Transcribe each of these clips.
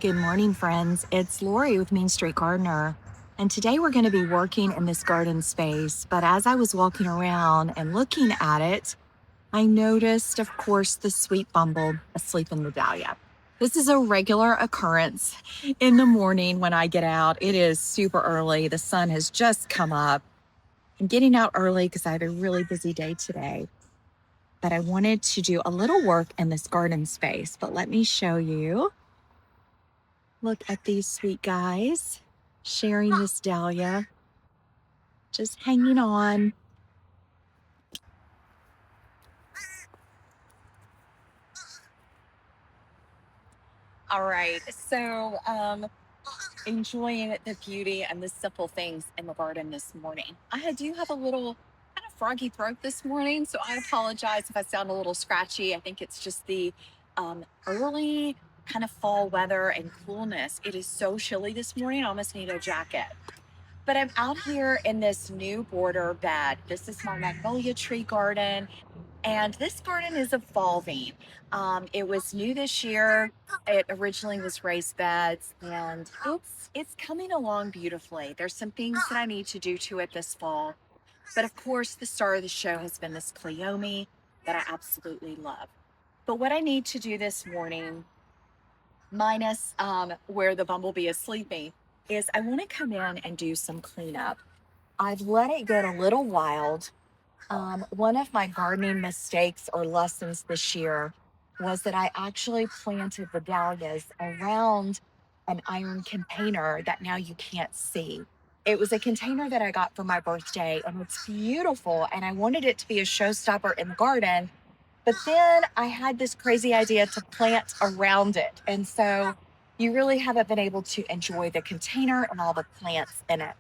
Good morning, friends. It's Lori with Main Street Gardener. And today we're going to be working in this garden space. But as I was walking around and looking at it, I noticed, of course, the sweet bumble asleep in the dahlia. This is a regular occurrence in the morning when I get out. It is super early. The sun has just come up. I'm getting out early because I have a really busy day today. But I wanted to do a little work in this garden space. But let me show you. Look at these sweet guys sharing this dahlia, just hanging on. All right, so enjoying the beauty and the simple things in the garden this morning. I do have a little kind of froggy throat this morning, so I apologize if I sound a little scratchy. I think it's just the early kind of fall weather and coolness. It is so chilly this morning, I almost need a jacket. But I'm out here in this new border bed. This is my magnolia tree garden, and this garden is evolving. It was new this year. It originally was raised beds, and it's coming along beautifully. There's some things that I need to do to it this fall, but of course, the star of the show has been this cleome that I absolutely love. But what I need to do this morning, minus where the bumblebee is sleeping, is I want to come in and do some cleanup. I've let it get a little wild. One of my gardening mistakes or lessons this year was that I actually planted the dahlias around an iron container that now you can't see. It was a container that I got for my birthday, and it's beautiful, and I wanted it to be a showstopper in the garden. But then I had this crazy idea to plant around it. And so you really haven't been able to enjoy the container and all the plants in it.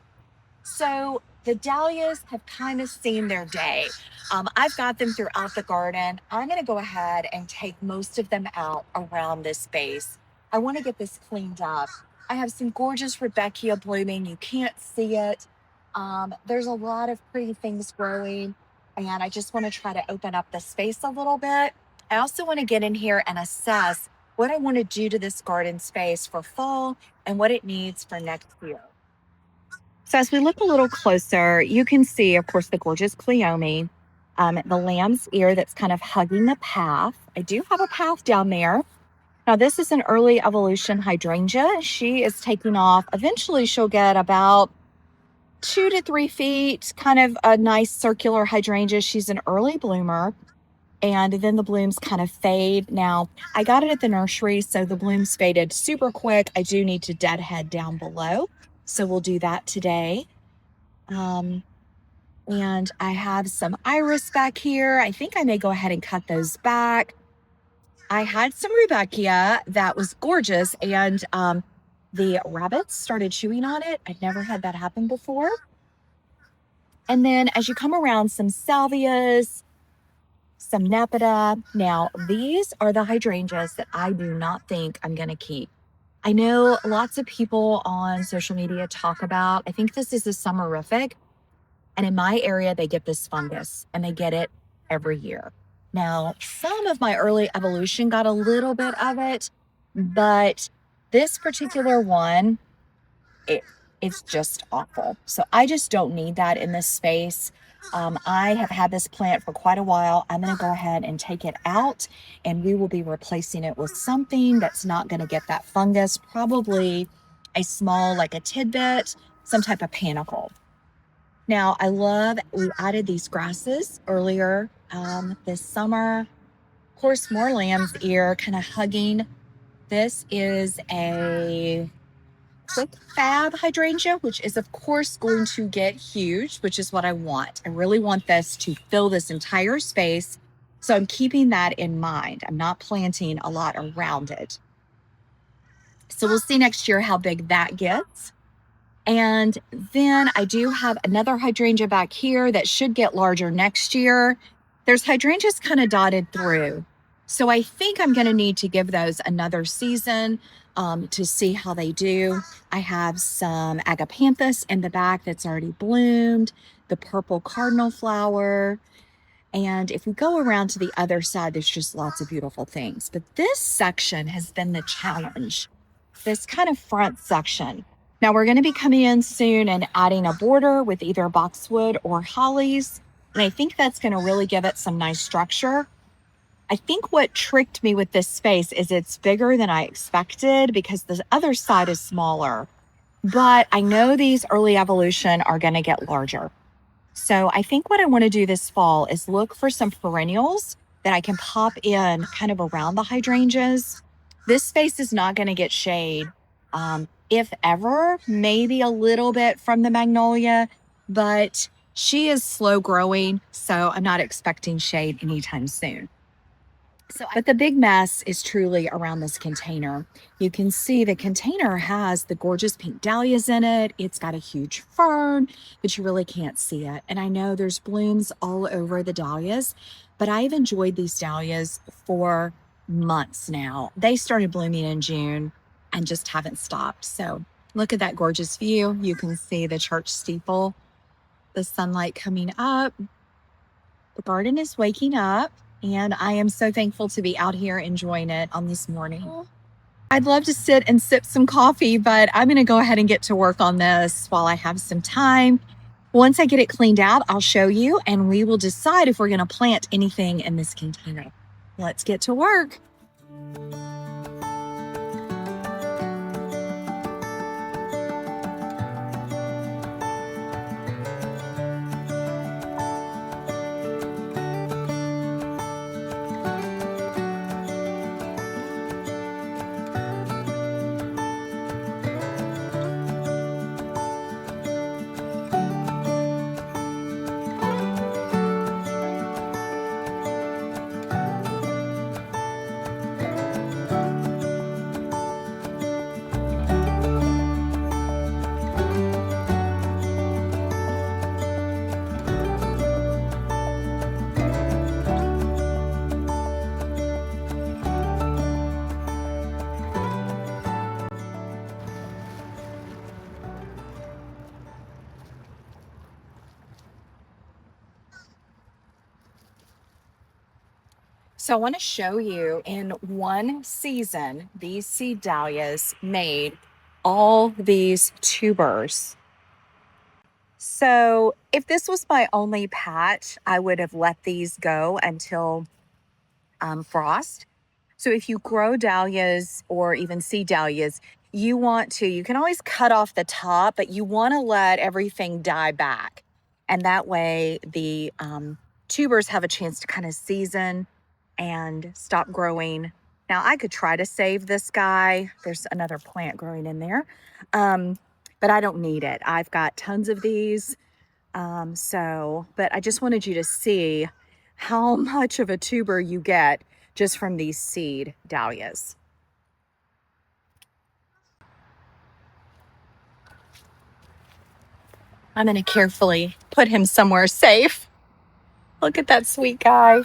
So the dahlias have kind of seen their day. I've got them throughout the garden. I'm going to go ahead and take most of them out around this base. I want to get this cleaned up. I have some gorgeous Rudbeckia blooming. You can't see it. There's a lot of pretty things growing, and I just want to try to open up the space a little bit. I also want to get in here and assess what I want to do to this garden space for fall and what it needs for next year. So as we look a little closer, you can see, of course, the gorgeous cleome, the lamb's ear that's kind of hugging the path. I do have a path down there. Now, this is an early evolution hydrangea. She is taking off. Eventually, she'll get about 2 to 3 feet, kind of a nice circular hydrangea. She's an early bloomer, and then the blooms kind of fade. Now, I got it at the nursery, so the blooms faded super quick. I do need to deadhead down below, so we'll do that today. And I have some iris back here. I think I may go ahead and cut those back. I had some Rudbeckia that was gorgeous, and the rabbits started chewing on it. I'd never had that happen before. And then as you come around, some salvias, some nepeta. Now, these are the hydrangeas that I do not think I'm going to keep. I know lots of people on social media talk about, I think this is a summerific. And in my area, they get this fungus, and they get it every year. Now, some of my early evolution got a little bit of it, but this particular one, it's just awful. So I just don't need that in this space. I have had this plant for quite a while. I'm going to go ahead and take it out, and we will be replacing it with something that's not going to get that fungus, probably a small, like a tidbit, some type of panicle. Now, we added these grasses earlier this summer. Of course, more lamb's ear kind of hugging. This is a quick fab hydrangea, which is, of course, going to get huge, which is what I want. I really want this to fill this entire space. So I'm keeping that in mind. I'm not planting a lot around it. So we'll see next year how big that gets. And then I do have another hydrangea back here that should get larger next year. There's hydrangeas kind of dotted through. So I think I'm going to need to give those another season to see how they do. I have some agapanthus in the back that's already bloomed, the purple cardinal flower. And if we go around to the other side, there's just lots of beautiful things. But this section has been the challenge. this kind of front section. Now we're going to be coming in soon and adding a border with either boxwood or hollies. And I think that's going to really give it some nice structure. I think what tricked me with this space is it's bigger than I expected because the other side is smaller. But I know these early evolution are going to get larger. So I think what I want to do this fall is look for some perennials that I can pop in kind of around the hydrangeas. This space is not going to get shade. If ever, maybe a little bit from the magnolia, but she is slow growing, so I'm not expecting shade anytime soon. But the big mess is truly around this container. You can see the container has the gorgeous pink dahlias in it. It's got a huge fern, but you really can't see it. And I know there's blooms all over the dahlias, but I've enjoyed these dahlias for months now. They started blooming in June and just haven't stopped. So look at that gorgeous view. You can see the church steeple, the sunlight coming up. The garden is waking up. And I am so thankful to be out here enjoying it on this morning. I'd love to sit and sip some coffee, but I'm going to go ahead and get to work on this while I have some time. Once I get it cleaned out, I'll show you, and we will decide if we're going to plant anything in this container. Let's get to work. So I want to show you in one season, these seed dahlias made all these tubers. So if this was my only patch, I would have let these go until frost. So if you grow dahlias or even seed dahlias, you can always cut off the top, but you want to let everything die back. And that way the tubers have a chance to kind of season and stop growing. Now I could try to save this guy. There's another plant growing in there. But I don't need it. I've got tons of these. But I just wanted you to see how much of a tuber you get just from these seed dahlias. I'm going to carefully put him somewhere safe. Look at that sweet guy.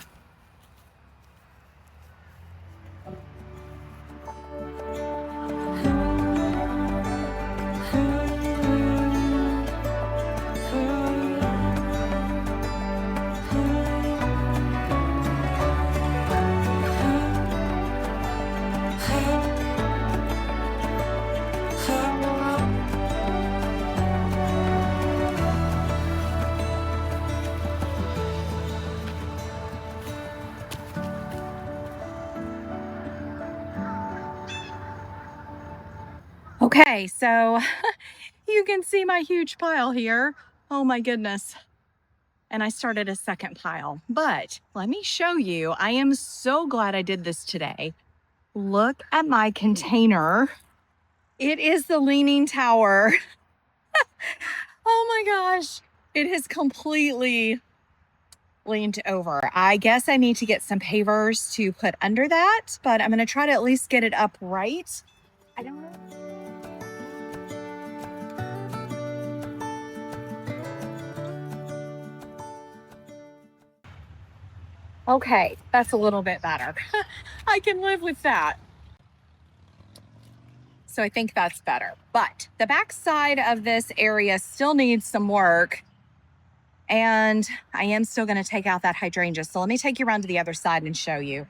Okay, so you can see my huge pile here. Oh my goodness. And I started a second pile, but let me show you. I am so glad I did this today. Look at my container. It is the Leaning Tower. Oh my gosh. It has completely leaned over. I guess I need to get some pavers to put under that, but I'm going to try to at least get it upright. I don't know. Okay, that's a little bit better. I can live with that. So I think that's better. But the back side of this area still needs some work. And I am still going to take out that hydrangea. So let me take you around to the other side and show you.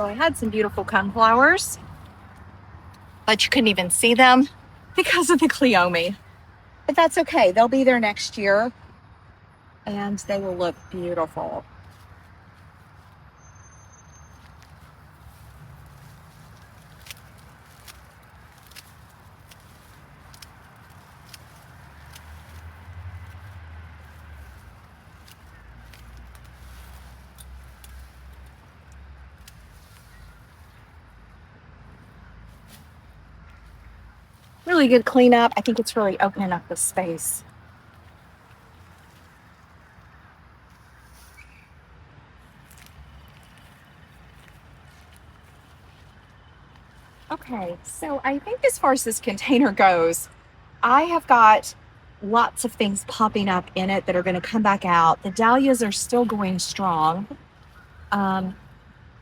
So I had some beautiful coneflowers, but you couldn't even see them because of the Cleome. But that's okay. They'll be there next year and they will look beautiful. Really good cleanup. I think it's really opening up the space. Okay, so I think as far as this container goes, I have got lots of things popping up in it that are going to come back out. The dahlias are still going strong. Um,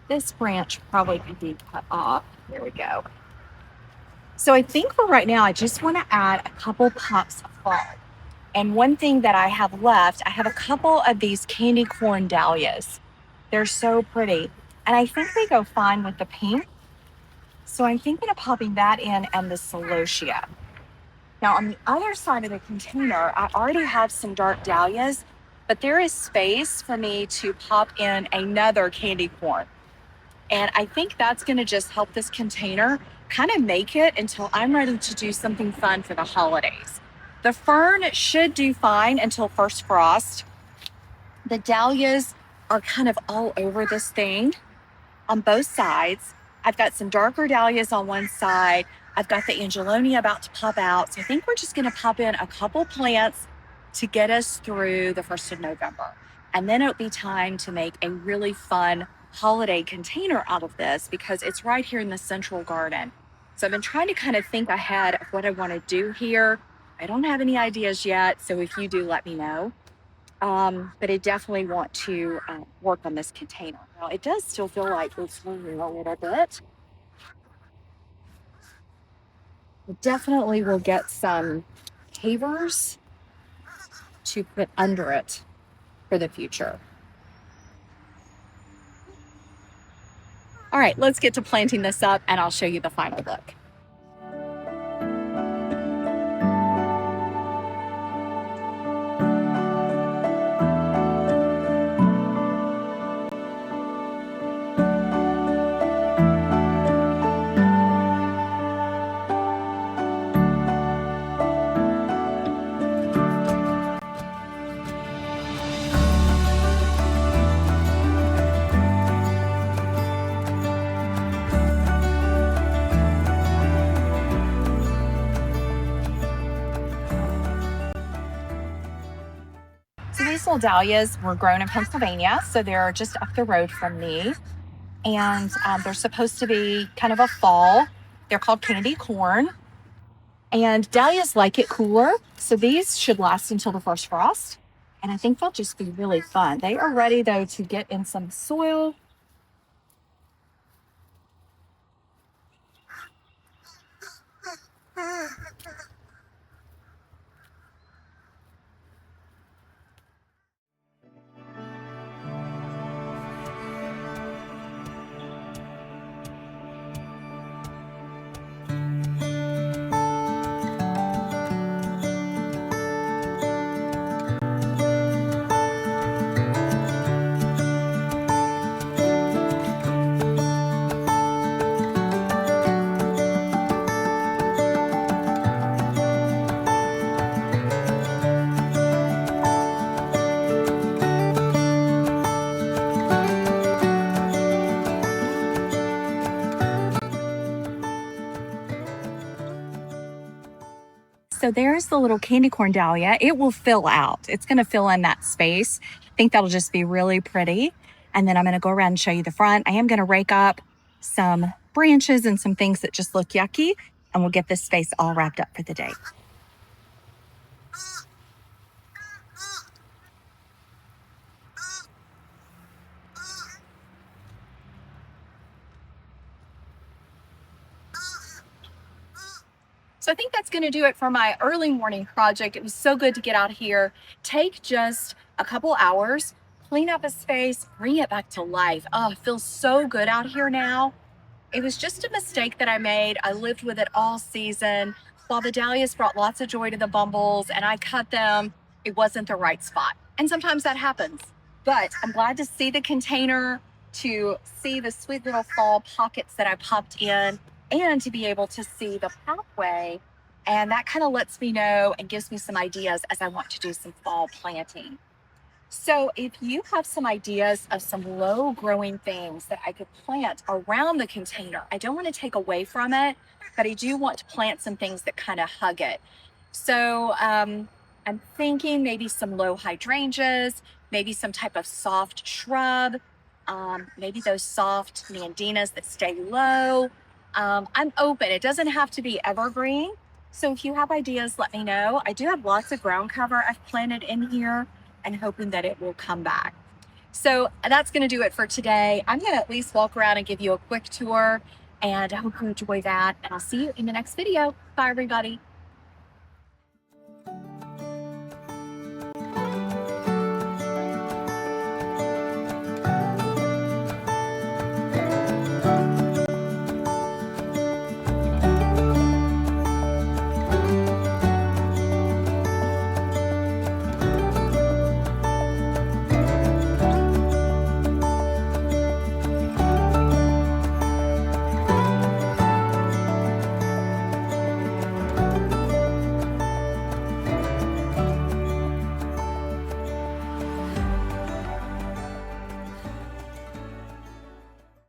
this branch probably could be cut off. There we go. So I think for right now, I just want to add a couple pops of fall. And one thing that I have left, I have a couple of these candy corn dahlias. They're so pretty. And I think they go fine with the pink. So I'm thinking of popping that in and the celosia. Now on the other side of the container, I already have some dark dahlias, but there is space for me to pop in another candy corn. And I think that's going to just help this container kind of make it until I'm ready to do something fun for the holidays. The fern should do fine until first frost. The dahlias are kind of all over this thing on both sides. I've got some darker dahlias on one side. I've got the angelonia about to pop out. So I think we're just going to pop in a couple plants to get us through the 1st of November. And then it'll be time to make a really fun holiday container out of this because it's right here in the central garden. So I've been trying to kind of think ahead of what I want to do here. I don't have any ideas yet. So if you do, let me know. But I definitely want to work on this container. Now, it does still feel like it's moving a little bit. We definitely will get some pavers to put under it for the future. All right, let's get to planting this up and I'll show you the final look. So these little dahlias were grown in Pennsylvania, so they're just up the road from me. And they're supposed to be kind of a fall. They're called candy corn. And dahlias like it cooler, so these should last until the first frost. And I think they'll just be really fun. They are ready, though, to get in some soil. So there's the little candy corn dahlia. It will fill out. It's going to fill in that space. I think that'll just be really pretty. And then I'm going to go around and show you the front. I am going to rake up some branches and some things that just look yucky, and we'll get this space all wrapped up for the day. So I think that's going to do it for my early morning project. It was so good to get out here, take just a couple hours, clean up a space, bring it back to life. Oh, it feels so good out here now. It was just a mistake that I made. I lived with it all season. While the dahlias brought lots of joy to the bumbles and I cut them, it wasn't the right spot. And sometimes that happens. But I'm glad to see the container, to see the sweet little fall pockets that I popped in, and to be able to see the pathway. And that kind of lets me know and gives me some ideas as I want to do some fall planting. So, if you have some ideas of some low growing things that I could plant around the container, I don't want to take away from it, but I do want to plant some things that kind of hug it. So, I'm thinking maybe some low hydrangeas, maybe some type of soft shrub, maybe those soft mandinas that stay low. I'm open, it doesn't have to be evergreen. So, if you have ideas, let me know. I do have lots of ground cover I've planted in here and hoping that it will come back. So that's going to do it for today. I'm going to at least walk around and give you a quick tour, and I hope you enjoy that. And I'll see you in the next video. Bye, everybody.